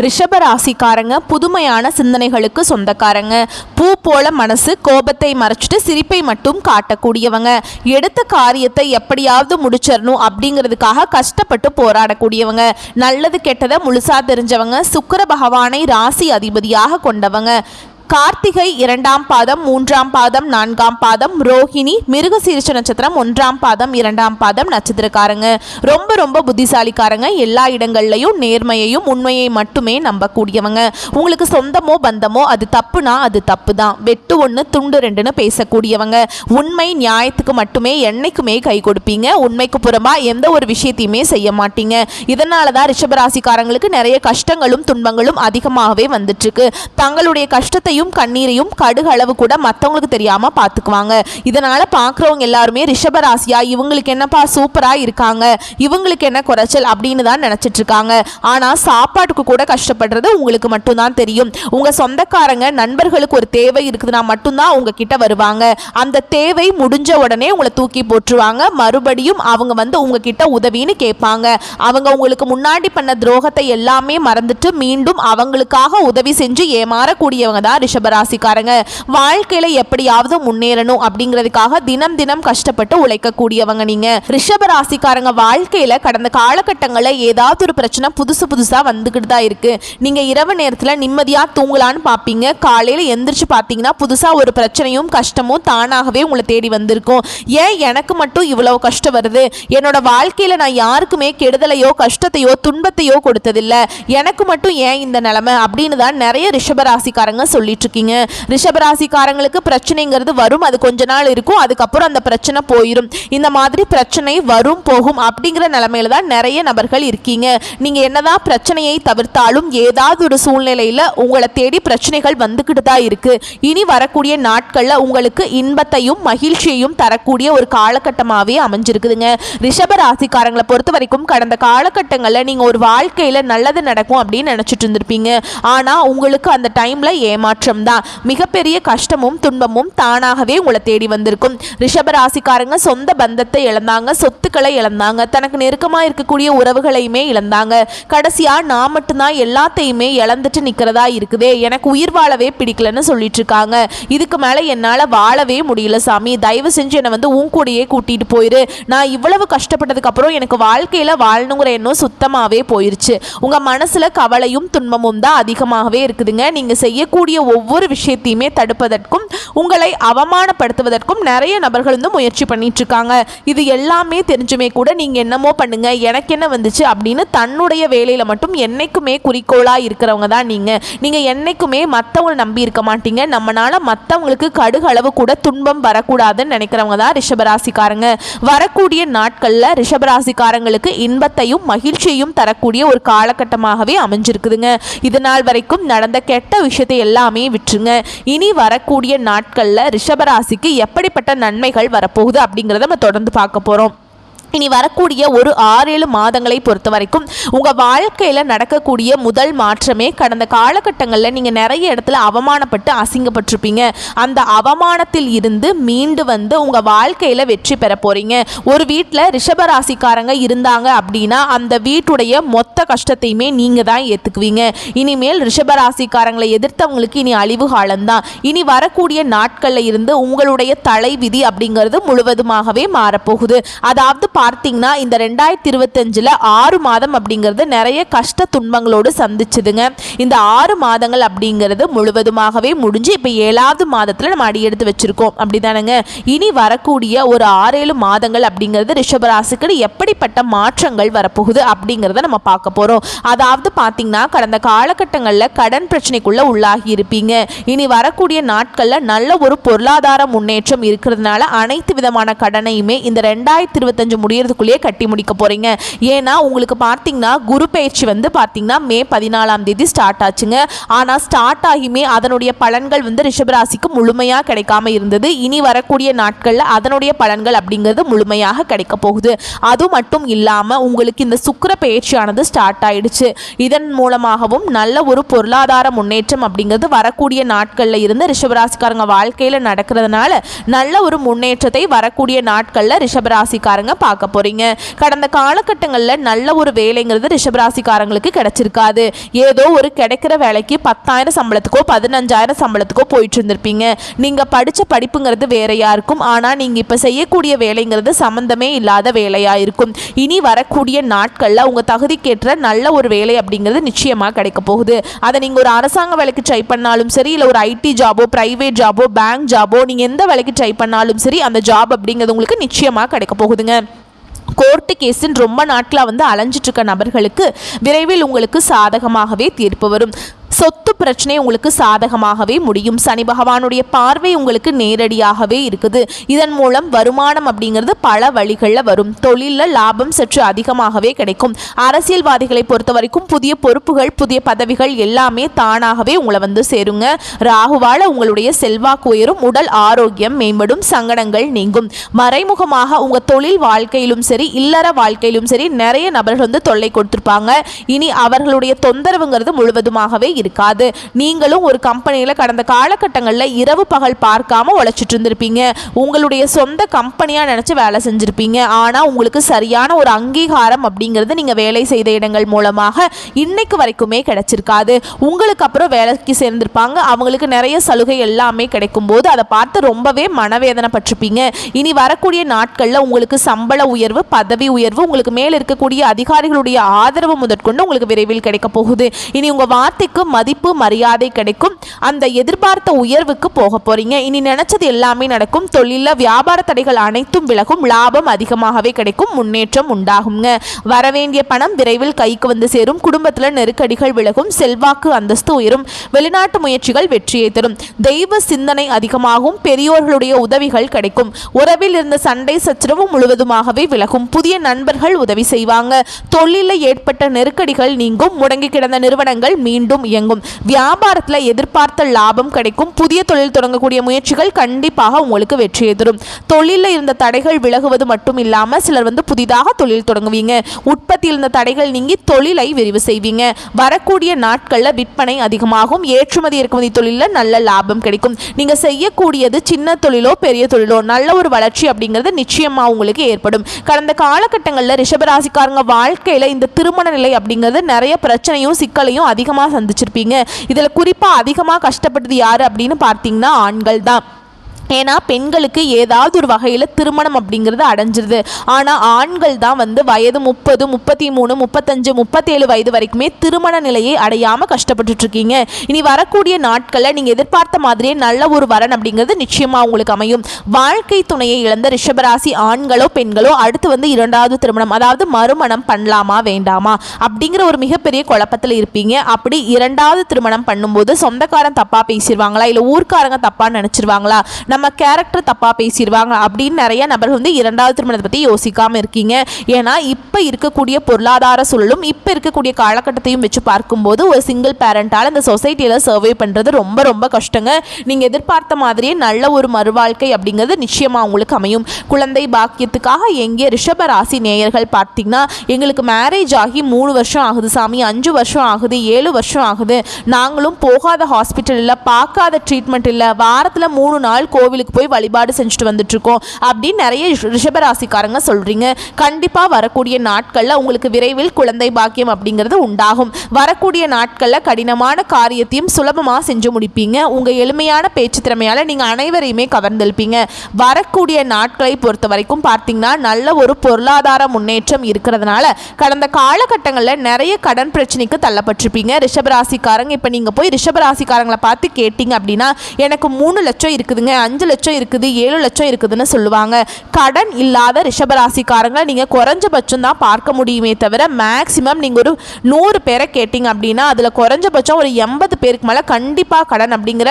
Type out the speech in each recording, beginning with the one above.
ரிஷபராசிக்காரங்க புதுமையான சிந்தனைகளுக்கு சொந்தக்காரங்க. பூ போல மனசு, கோபத்தை மறைச்சிட்டு சிரிப்பை மட்டும் காட்டக்கூடியவங்க. எடுத்த காரியத்தை எப்படியாவது முடிச்சிடணும் அப்படிங்கிறதுக்காக கஷ்டப்பட்டு போராடக்கூடியவங்க. நல்லது கெட்டதை முழுசா தெரிஞ்சவங்க. சுக்கிர பகவானை ராசி அதிபதியாக கொண்டவங்க. கார்த்திகை 2ஆம் பாதம் 3ஆம் பாதம் 4ஆம் பாதம், ரோஹிணி மிருகசீரிஷ நட்சத்திரம் 1ஆம் பாதம் 2ஆம் பாதம் நட்சத்திரக்காரங்க. ரொம்ப ரொம்ப புத்திசாலிக்காரங்க. எல்லா இடங்கள்லையும் நேர்மையையும் உண்மையை மட்டுமே நம்பக்கூடியவங்க. உங்களுக்கு சொந்தமோ பந்தமோ அது தப்புனா அது தப்பு தான். வெட்டு ஒன்று துண்டு ரெண்டுன்னு பேசக்கூடியவங்க. உண்மை நியாயத்துக்கு மட்டுமே என்னைக்குமே கை கொடுப்பீங்க. உண்மைக்கு புறமா எந்த ஒரு விஷயத்தையுமே செய்ய மாட்டீங்க. இதனால தான் ரிஷபராசிக்காரங்களுக்கு நிறைய கஷ்டங்களும் துன்பங்களும் அதிகமாகவே வந்துட்டு இருக்கு. தங்களுடைய கஷ்டத்தையும் கண்ணீரையும் கடுகளவு கூட மற்றவங்களுக்கு தெரியாம பார்த்துக்குவாங்க. இதனால பார்க்குறவங்க எல்லாருமே ரிஷபராசியா இவங்களுக்கு என்னப்பா சூப்பரா இருக்காங்க, இவங்களுக்கு என்ன குறைச்சல் அப்படின்னு தான் நினைச்சிட்டு இருக்காங்க. ஆனா சாப்பாட்டுக்கு கூட கஷ்டப்படுறது உங்களுக்கு மட்டும்தான் தெரியும். உங்க சொந்தக்காரங்க நண்பர்களுக்கு ஒரு தேவை இருக்குதுன்னா மட்டும்தான் உங்ககிட்ட வருவாங்க. அந்த தேவை முடிஞ்ச உடனே உங்களை தூக்கி போட்டுருவாங்க. மறுபடியும் அவங்க உங்ககிட்ட உதவின்னு கேட்பாங்க. அவங்க உங்களுக்கு முன்னாடி பண்ண துரோகத்தை எல்லாமே மறந்துட்டு மீண்டும் அவங்களுக்காக உதவி செஞ்சு ஏமாறக்கூடியவங்க தான் ரிஷபராசிக்காரங்க. வாழ்க்கையில எப்படியாவது முன்னேறணும் அப்படிங்கிறதுக்காக தினம் தினம் கஷ்டப்பட்டு உழைக்கக்கூடியவங்க நீங்க. ரிஷபராசிக்காரங்க வாழ்க்கையில கடந்த காலகட்டங்களில் ஏதாவது ஒரு பிரச்சனை புதுசா வந்துகிட்டு தான் இருக்கு. நீங்க இரவு நேரத்துல நிம்மதியா தூங்கலான்னு பார்ப்பீங்க. காலையில எந்திரிச்சு பார்த்தீங்கன்னா புதுசா ஒரு பிரச்சனையும் கஷ்டமும் தானாகவே உங்களை தேடி வந்திருக்கும். ஏன் எனக்கு மட்டும் இவ்வளவு கஷ்டம் வருது? என்னோட வாழ்க்கையில நான் யாருக்குமே கெடுதலையோ கஷ்டத்தையோ துன்பத்தையோ கொடுத்ததில்ல, எனக்கு மட்டும் ஏன் இந்த நிலைமை அப்படின்னு தான் நிறைய ரிஷபராசிக்காரங்க சொல்லிட்டு இருக்கீங்க. ரிஷபராசிக்காரங்களுக்கு பிரச்சனைங்கிறது வரும், அது கொஞ்ச நாள் இருக்கும், அதுக்கப்புறம் அந்த பிரச்சனை போயிடும். இந்த மாதிரி பிரச்சனை வரும் போகும் அப்படிங்கிற நிலைமையில தான் நிறைய நபர்கள் இருக்கீங்க. நீங்க என்னதான் பிரச்சனையை தவிர்த்தாலும் ஏதாவது ஒரு சூழ்நிலையில உங்களை தேடி பிரச்சனைகள் வந்துகிட்டு தான் இருக்கு. இனி வரக்கூடிய நாட்கள்ல உங்களுக்கு இன்பத்தையும் மகிழ்ச்சியையும் தரக்கூடிய ஒரு காலகட்டமாவே அமைஞ்சிருக்குதுங்க. ரிஷபராசிக்காரங்களை பொறுத்த வரைக்கும் கடந்த காலகட்டங்களில் நீங்க ஒரு வாழ்க்கையில நல்லது நடக்கும் அப்படின்னு நினைச்சிட்டு இருந்திருப்பீங்க. ஆனா உங்களுக்கு அந்த டைம்ல ஏமாற்றம் தான். மிகப்பெரிய கஷ்டமும் துன்பமும் தானாகவே உங்களை தேடி வந்திருக்கும். ரிஷபராசிக்காரங்க சொந்த பந்தத்தை இழந்தாங்க, சொத்துக்களை இழந்தாங்க, தனக்கு நெருக்கமாக இருக்கக்கூடிய உறவுகளையுமே இழந்தாங்க. கடைசியா நான் மட்டும்தான் எல்லாத்தையுமே இழந்துட்டு நிற்கிறதா இருக்குதே, எனக்கு உயிர் வாழவே பிடிக்கலன்னு சொல்லிட்டு இருக்காங்க. இதுக்கு மேலே என்னால் வாழவே முடியல சாமி, தயவு செஞ்சு என்னை உன் கூடயே கூட்டிட்டு போயிரு. நான் இவ்வளவு கஷ்டப்பட்டதுக்கு அப்புறம் எனக்கு வாழ்க்கையில் வாழணுங்கிற எண்ணம் சுத்தமாகவே போயிருச்சு. உங்கள் மனசில் கவலையும் துன்பமும் தான் அதிகமாகவே இருக்குதுங்க. நீங்கள் செய்யக்கூடிய ஒவ்வொரு விஷயத்தையுமே தடுப்பதற்கும் உங்களை அவமானப்படுத்துவதற்கும் நிறைய நபர்கள் முயற்சி பண்ணிட்டு இருக்காங்க. இது எல்லாமே தெரிஞ்சுமே கூட நீங்க என்னமோ பண்ணுங்க, எனக்கு என்ன வந்துச்சு அப்படின்னு தன்னுடைய வேலையில மட்டும் என்னைக்குமே குறிக்கோளா இருக்கிறவங்க தான் நீங்க என்னைக்குமே மற்றவங்களை நம்பி இருக்க மாட்டீங்க. நம்மளால மற்றவங்களுக்கு கடுகளவு கூட துன்பம் வரக்கூடாதுன்னு நினைக்கிறவங்க தான் ரிஷபராசிக்காரங்க. வரக்கூடிய நாட்கள்ல ரிஷபராசிக்காரங்களுக்கு இன்பத்தையும் மகிழ்ச்சியையும் தரக்கூடிய ஒரு காலகட்டமாகவே அமைஞ்சிருக்குதுங்க. இது நாள் வரைக்கும் நடந்த கெட்ட விஷயத்தை எல்லாமே விட்டுருங்க. இனி வரக்கூடிய நாட்கள்ல ரிஷபராசிக்கு எப்படிப்பட்ட நன்மைகள் வரப்போகுது அப்படிங்கிறத நம்ம தொடர்ந்து பார்க்க போறோம். இனி வரக்கூடிய ஒரு 6-7 மாதங்களை பொறுத்த வரைக்கும் உங்கள் வாழ்க்கையில் நடக்கக்கூடிய முதல் மாற்றமே கடந்த காலகட்டங்களில் நீங்கள் நிறைய இடத்துல அவமானப்பட்டு அசிங்கப்பட்டிருப்பீங்க. அந்த அவமானத்தில் இருந்து மீண்டு உங்கள் வாழ்க்கையில் வெற்றி பெற போகிறீங்க. ஒரு வீட்டில் ரிஷபராசிக்காரங்க இருந்தாங்க அப்படின்னா அந்த வீட்டுடைய மொத்த கஷ்டத்தையுமே நீங்கள் தான் ஏற்றுக்குவீங்க. இனிமேல் ரிஷபராசிக்காரங்களை எதிர்த்தவங்களுக்கு இனி அழிவு காலம்தான். இனி வரக்கூடிய நாட்களில் இருந்து உங்களுடைய தலைவிதி அப்படிங்கிறது முழுவதுமாகவே மாறப்போகுது. அதாவது பார்த்தீங்கன்னா இந்த 2025 6 மாதம் அப்படிங்கிறது நிறைய கஷ்ட துன்பங்களோடு சந்திச்சுதுங்க. இந்த 6 மாதங்கள் அப்படிங்கிறது முழுவதுமாகவே முடிஞ்சு இப்போ 7வது மாதத்தில் நம்ம அடி எடுத்து வச்சிருக்கோம் அப்படிதானுங்க. இனி வரக்கூடிய ஒரு 6-7 மாதங்கள் அப்படிங்கிறது ரிஷபராசிக்கு எப்படிப்பட்ட மாற்றங்கள் வரப்போகுது அப்படிங்கிறத நம்ம பார்க்க போகிறோம். அதாவது பார்த்தீங்கன்னா கடந்த காலகட்டங்களில் கடன் பிரச்சனைக்குள்ள உள்ளாகி இருப்பீங்க. இனி வரக்கூடிய நாட்களில் நல்ல ஒரு பொருளாதார முன்னேற்றம் இருக்கிறதுனால அனைத்து விதமான கடனையுமே இந்த 2025 முடியறதுக்குள்ளேயே கட்டி முடிக்க போறீங்க. ஏன்னா உங்களுக்கு பார்த்தீங்கன்னா குரு பயிற்சி பார்த்தீங்கன்னா மே 14ஆம் தேதி ஸ்டார்ட் ஆச்சுங்க. ஆனால் ஸ்டார்ட் ஆகியுமே அதனுடைய பலன்கள் ரிஷபராசிக்கு முழுமையாக கிடைக்காம இருந்தது. இனி வரக்கூடிய நாட்களில் அதனுடைய பலன்கள் அப்படிங்கிறது முழுமையாக கிடைக்க போகுது. அது மட்டும் இல்லாமல் உங்களுக்கு இந்த சுக்கிர பயிற்சியானது ஸ்டார்ட் ஆயிடுச்சு. இதன் மூலமாகவும் நல்ல ஒரு பொருளாதார முன்னேற்றம் அப்படிங்கிறது வரக்கூடிய நாட்களில் இருந்து ரிஷபராசிக்காரங்க வாழ்க்கையில் நடக்கிறதுனால நல்ல ஒரு முன்னேற்றத்தை வரக்கூடிய நாட்களில் ரிஷபராசிக்காரங்க பார்க்க பார்க்க போறீங்க. கடந்த காலகட்டங்களில் நல்ல ஒரு வேலைங்கிறது ரிஷபராசிக்காரங்களுக்கு கிடைச்சிருக்காது. ஏதோ ஒரு கிடைக்கிற வேலைக்கு 10,000 சம்பளத்துக்கோ 15,000 சம்பளத்துக்கோ போயிட்டு இருந்திருப்பீங்க. நீங்க படிச்ச படிப்புங்கிறது வேறையா இருக்கும். ஆனா நீங்க இப்ப செய்யக்கூடிய வேலைங்கிறது சம்பந்தமே இல்லாத வேலையா இருக்கும். இனி வரக்கூடிய நாட்கள்ல உங்க தகுதிக்கேற்ற நல்ல ஒரு வேலை அப்படிங்கிறது நிச்சயமா கிடைக்க போகுது. அதை நீங்க ஒரு அரசாங்க வேலைக்கு ட்ரை பண்ணாலும் சரி, இல்லை ஒரு ஐடி ஜாபோ, பிரைவேட் ஜாபோ, பேங்க் ஜாபோ, நீங்க எந்த வேலைக்கு ட்ரை பண்ணாலும் சரி, அந்த ஜாப் அப்படிங்கிறது உங்களுக்கு நிச்சயமா கிடைக்க போகுதுங்க. கோர்ட்டு கேஸுன்னு ரொம்ப நாட்களாக அலைஞ்சிட்டு இருக்க நபர்களுக்கு விரைவில் உங்களுக்கு சாதகமாகவே தீர்ப்பு வரும். சொத்து பிரச்சனை உங்களுக்கு சாதகமாகவே முடியும். சனி பகவானுடைய பார்வை உங்களுக்கு நேரடியாகவே இருக்குது. இதன் மூலம் வருமானம் அப்படிங்கிறது பல வழிகளில் வரும். தொழிலில் லாபம் சற்று அதிகமாகவே கிடைக்கும். அரசியல்வாதிகளை பொறுத்த வரைக்கும் புதிய பொறுப்புகள், புதிய பதவிகள் எல்லாமே தானாகவே உங்களை சேருங்க. ராகுவால உங்களுடைய செல்வாக்கு உயரும். உடல் ஆரோக்கியம் மேம்படும். சங்கடங்கள் நீங்கும். மறைமுகமாக உங்கள் தொழில் வாழ்க்கையிலும் சரி, இல்லற வாழ்க்கையிலும் சரி, நிறைய நபர்கள் தொல்லை கொடுத்திருப்பாங்க. இனி அவர்களுடைய தொந்தரவுங்கிறது முழுவதுமாகவே இருக்காது. நீங்களும் ஒரு கம்பெனியில் கடந்த காலகட்டங்களில் இரவு பகல் பார்க்காம உழைச்சிட்டு இருந்திருப்பீங்க. உங்களுடைய சொந்த கம்பெனியாக நினச்சி வேலை செஞ்சுருப்பீங்க. ஆனால் உங்களுக்கு சரியான ஒரு அங்கீகாரம் அப்படிங்கிறது நீங்கள் வேலை செய்த இடங்கள் மூலமாக இன்னைக்கு வரைக்குமே கிடைச்சிருக்காது. உங்களுக்கு அப்புறம் வேலைக்கு சேர்ந்திருப்பாங்க. அவங்களுக்கு நிறைய சலுகை எல்லாமே கிடைக்கும் போது அதை பார்த்து ரொம்பவே மனவேதனைப்பட்டிருப்பீங்க. இனி வரக்கூடிய நாட்களில் உங்களுக்கு சம்பள உயர்வு, பதவி உயர்வு, உங்களுக்கு மேல் இருக்கக்கூடிய அதிகாரிகளுடைய ஆதரவு முதற்கொண்டு உங்களுக்கு விரைவில் கிடைக்க போகுது. இனி உங்கள் வார்த்தைக்கு மதிப்பு, மரியாதை கிடைக்கும். அந்த எதிர்பார்த்த உயர்வுக்கு போக போறீங்க. இனி நினைச்சது எல்லாமே நடக்கும். தொழில வியாபார தடைகள் அனைத்தும் விலகும். லாபம் அதிகமாகவே கிடைக்கும். முன்னேற்றம் உண்டாகுங்க. வரவேண்டிய பணம் விரைவில் கைக்கு சேரும். குடும்பத்தில் நெருக்கடிகள் விலகும். செல்வாக்கு, அந்தஸ்து உயரும். வெளிநாட்டு முயற்சிகள் வெற்றியை தரும். தெய்வ சிந்தனை அதிகமாகும். பெரியோர்களுடைய உதவிகள் கிடைக்கும். உறவில் இருந்த சண்டை சச்சரவு முழுவதுமாகவே விலகும். புதிய நண்பர்கள் உதவி செய்வாங்க. தொழிலில் ஏற்பட்ட நெருக்கடிகள் நீங்கும். முடங்கி கிடந்த நிறுவனங்கள் மீண்டும் இயங்கும். வியாபாரத்தில் எதிர்பார்த்த லாபம் கிடைக்கும். புதிய தொழில் தொடங்கக்கூடிய முயற்சிகள் கண்டிப்பாக உங்களுக்கு வெற்றியை தரும். தொழிலில் இருந்த தடைகள் விலகுவது மட்டும் இல்லாமல் சிலர் புதிதாக தொழில் தொடங்குவீங்க. உற்பத்தியில் இருந்த தடைகள் நீங்கி தொழிலை விரிவு செய்வீங்க. வரக்கூடிய நாட்களில் விற்பனை அதிகமாகும். ஏற்றுமதி இறக்குமதி தொழிலில் நல்ல லாபம் கிடைக்கும். நீங்க செய்யக்கூடியது சின்ன தொழிலோ பெரிய தொழிலோ நல்ல ஒரு வளர்ச்சி அப்படிங்கிறது நிச்சயமா உங்களுக்கு ஏற்படும். கடந்த காலகட்டங்களில் ரிஷபராசிக்காரங்க வாழ்க்கையில இந்த திருமண நிலை அப்படிங்கிறது நிறைய பிரச்சனையும் சிக்கலையும் அதிகமாக சந்திச்சிருப்பீங்க. இதில் குறிப்பாக அதிகமாக கஷ்டப்பட்டது யாரு அப்படின்னு பார்த்தீங்கன்னா ஆண்கள் தான். ஏன்னா பெண்களுக்கு ஏதாவது ஒரு வகையில் திருமணம் அப்படிங்கிறது அடைஞ்சிருது. ஆனால் ஆண்கள் தான் வயது 30, 33, 35, 37 வயது வரைக்குமே திருமண நிலையை அடையாமல் கஷ்டப்பட்டுட்டு இருக்கீங்க. இனி வரக்கூடிய நாட்களில் நீங்கள் எதிர்பார்த்த மாதிரியே நல்ல ஒரு வரன் அப்படிங்கிறது நிச்சயமாக உங்களுக்கு அமையும். வாழ்க்கை துணையை இழந்த ரிஷபராசி ஆண்களோ பெண்களோ அடுத்து இரண்டாவது திருமணம், அதாவது மறுமணம் பண்ணலாமா வேண்டாமா அப்படிங்கிற ஒரு மிகப்பெரிய குழப்பத்தில் இருப்பீங்க. அப்படி இரண்டாவது திருமணம் பண்ணும்போது சொந்தக்காரன் தப்பாக பேசிடுவாங்களா, இல்லை ஊர்க்காரங்க தப்பாக நினச்சிருவாங்களா, நம்ம கேரக்டர் தப்பாக பேசிடுவாங்க அப்படின்னு நிறைய நபர்கள் இரண்டாவது திருமணத்தை பற்றி யோசிக்காமல் இருக்கீங்க. ஏன்னா இப்போ இருக்கக்கூடிய பொருளாதார சூழலும் இப்போ இருக்கக்கூடிய காலகட்டத்தையும் வச்சு பார்க்கும்போது ஒரு சிங்கிள் பேரண்டால் இந்த சொசைட்டியில் சர்வே பண்ணுறது ரொம்ப ரொம்ப கஷ்டங்க. நீங்கள் எதிர்பார்த்த மாதிரியே நல்ல ஒரு மறுவாழ்க்கை அப்படிங்கிறது நிச்சயமாக உங்களுக்கு அமையும். குழந்தை பாக்கியத்துக்காக எங்கே ரிஷப ராசி நேயர்கள் பார்த்தீங்கன்னா, எங்களுக்கு மேரேஜ் ஆகி 3 வருஷம் ஆகுது சாமி, 5 வருஷம் ஆகுது, 7 வருஷம் ஆகுது, நாங்களும் போகாத ஹாஸ்பிட்டல் இல்லை, பார்க்காத ட்ரீட்மெண்ட் இல்லை, வாரத்தில் 3 நாள் கோவிலுக்கு போய் வழிபாடு செஞ்சுட்டு வந்துட்டு இருக்கோம் அப்படின்னு நிறைய ரிஷபராசிக்காரங்க சொல்றீங்க. கண்டிப்பா வரக்கூடிய நாட்கள்ல உங்களுக்கு விரைவில் குழந்தை பாக்கியம் அப்படிங்கிறது உண்டாகும். வரக்கூடிய நாட்கள்ல கடினமான காரியத்தையும் சுலபமா செஞ்சு முடிப்பீங்க. உங்க எளிமையான பேச்சு திறமையால நீங்க அனைவரையுமே கவர்ந்தெழுப்பீங்க. வரக்கூடிய நாட்களை பொறுத்த வரைக்கும் பார்த்தீங்கன்னா நல்ல ஒரு பொருளாதார முன்னேற்றம் இருக்கிறதுனால கடந்த காலகட்டங்களில் நிறைய கடன் பிரச்சனைக்கு தள்ளப்பட்டிருப்பீங்க ரிஷபராசிக்காரங்க. இப்போ நீங்க போய் ரிஷபராசிக்காரங்களை பார்த்து கேட்டீங்க அப்படின்னா எனக்கு 3 லட்சம் இருக்குதுங்க, 5 லட்சம் இருக்குது, 7 லட்சம் இருக்குதுன்னு சொல்லுவாங்க. கடன் இல்லாத ரிஷபராசிக்காரங்களை நீங்கள் குறைஞ்சபட்சம் தான் பார்க்க முடியுமே தவிர மேக்சிமம் நீங்கள் ஒரு 100 பேரை கேட்டிங்க அப்படின்னா அதில் குறைஞ்சபட்சம் ஒரு 80 பேருக்கு மேலே கண்டிப்பாக கடன் அப்படிங்கிற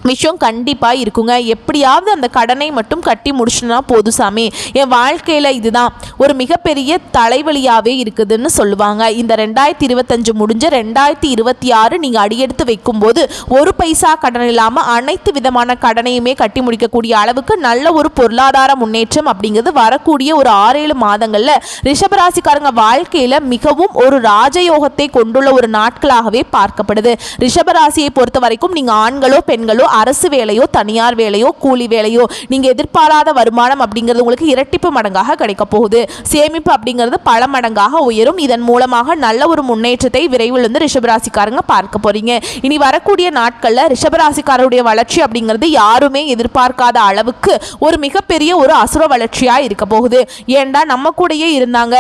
விஷயம் கண்டிப்பாக இருக்குங்க. எப்படியாவது அந்த கடனை மட்டும் கட்டி முடிச்சுனா போதும் சாமி, என் வாழ்க்கையில் இதுதான் ஒரு மிகப்பெரிய தலைவலியாகவே இருக்குதுன்னு சொல்லுவாங்க. இந்த 2025 முடிஞ்ச 2026 நீங்கள் அடியெடுத்து வைக்கும்போது ஒரு பைசா கடன் இல்லாமல் அனைத்து விதமான கடனையுமே கட்டி முடிக்கக்கூடிய அளவுக்கு நல்ல ஒரு பொருளாதார முன்னேற்றம் அப்படிங்கிறது வரக்கூடிய ஒரு 6-7 மாதங்களில் ரிஷபராசிக்காரங்க வாழ்க்கையில் மிகவும் ஒரு ராஜயோகத்தை கொண்டுள்ள ஒரு நாட்களாகவே பார்க்கப்படுது. ரிஷபராசியை பொறுத்த வரைக்கும் நீங்கள் ஆண்களோ பெண்களோ அரசு வேலையோ தனியார் வேலையோ கூலி வேலையோ நீங்கள் எதிர்பாராத வருமானம் அப்படிங்கிறது உங்களுக்கு இரட்டிப்பு மடங்காக கிடைக்க போகுது. சேமிப்பு அப்படிங்கிறது பல மடங்காக உயரும். இதன் மூலமாக நல்ல ஒரு முன்னேற்றத்தை விரைவில் வந்து ரிஷபராசிக்காரங்க பார்க்க போறீங்க. இனி வரக்கூடிய நாட்களில் ரிஷபராசிக்காரருடைய வளர்ச்சி அப்படிங்கிறது யாருமே எதிர்பார்க்காத அளவுக்கு ஒரு மிகப்பெரிய ஒரு அசுர வளர்ச்சியாக இருக்க போகுது. ஏண்டா நம்ம கூடயே இருந்தாங்க,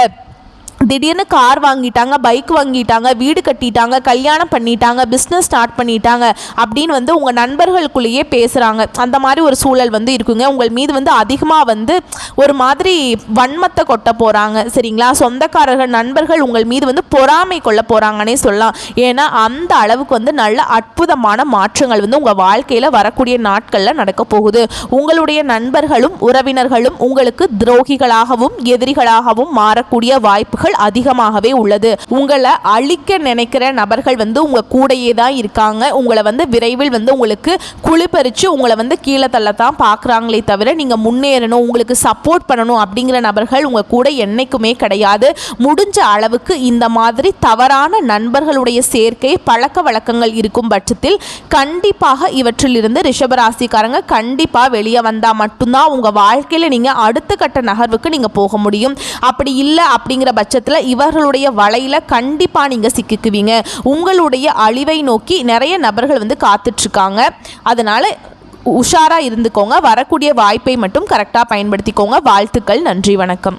திடீர்னு கார் வாங்கிட்டாங்க, பைக் வாங்கிட்டாங்க, வீடு கட்டிட்டாங்க, கல்யாணம் பண்ணிட்டாங்க, பிஸ்னஸ் ஸ்டார்ட் பண்ணிட்டாங்க அப்படின்னு வந்து உங்கள் நண்பர்களுக்குள்ளேயே பேசுகிறாங்க. அந்த மாதிரி ஒரு சூழல் வந்து இருக்குங்க. உங்கள் மீது வந்து அதிகமாக வந்து ஒரு மாதிரி வன்மத்தை கொட்ட போகிறாங்க. சரிங்களா? சொந்தக்காரர்கள் நண்பர்கள் உங்கள் மீது வந்து பொறாமை கொள்ள போகிறாங்கன்னே சொல்லலாம். ஏன்னா அந்த அளவுக்கு வந்து நல்ல அற்புதமான மாற்றங்கள் வந்து உங்கள் வாழ்க்கையில் வரக்கூடிய நாட்களில் நடக்க போகுது. உங்களுடைய நண்பர்களும் உறவினர்களும் உங்களுக்கு துரோகிகளாகவும் எதிரிகளாகவும் மாறக்கூடிய வாய்ப்புகள் அதிகமாகவே உள்ளது. உங்களை அழிக்க நினைக்கிற நபர்கள் வந்து உங்க கூடையே தான் இருக்காங்க. உங்களை வந்து விரைவில் வந்து உங்களுக்கு குளிப்பறிச்சு உங்களை வந்து கீழே தள்ளத்தான் பார்க்குறாங்களே தவிர நீங்கள் முன்னேறணும், உங்களுக்கு சப்போர்ட் பண்ணணும் அப்படிங்கிற நபர்கள் உங்க கூட என்னைக்குமே கிடையாது. முடிஞ்ச அளவுக்கு இந்த மாதிரி தவறான நண்பர்களுடைய சேர்க்கை பழக்க வழக்கங்கள் இருக்கும் பட்சத்தில் கண்டிப்பாக இவற்றிலிருந்து ரிஷபராசிக்காரங்க கண்டிப்பாக வெளியே வந்தால் மட்டும்தான் உங்கள் வாழ்க்கையில் நீங்கள் அடுத்த கட்ட நகர்வுக்கு நீங்கள் போக முடியும். அப்படி இல்லை அப்படிங்கிற பட்சத்தில் இவர்களுடைய வலையில கண்டிப்பா நீங்க சிக்கிக்குவீங்க. உங்களுடைய அழிவை நோக்கி நிறைய நபர்கள் வந்து காத்துட்டு இருக்காங்க. அதனால உஷாரா இருந்துக்கோங்க. வரக்கூடிய வாய்ப்பை மட்டும் கரெக்டா பயன்படுத்திக்கோங்க. வாழ்த்துக்கள். நன்றி. வணக்கம்.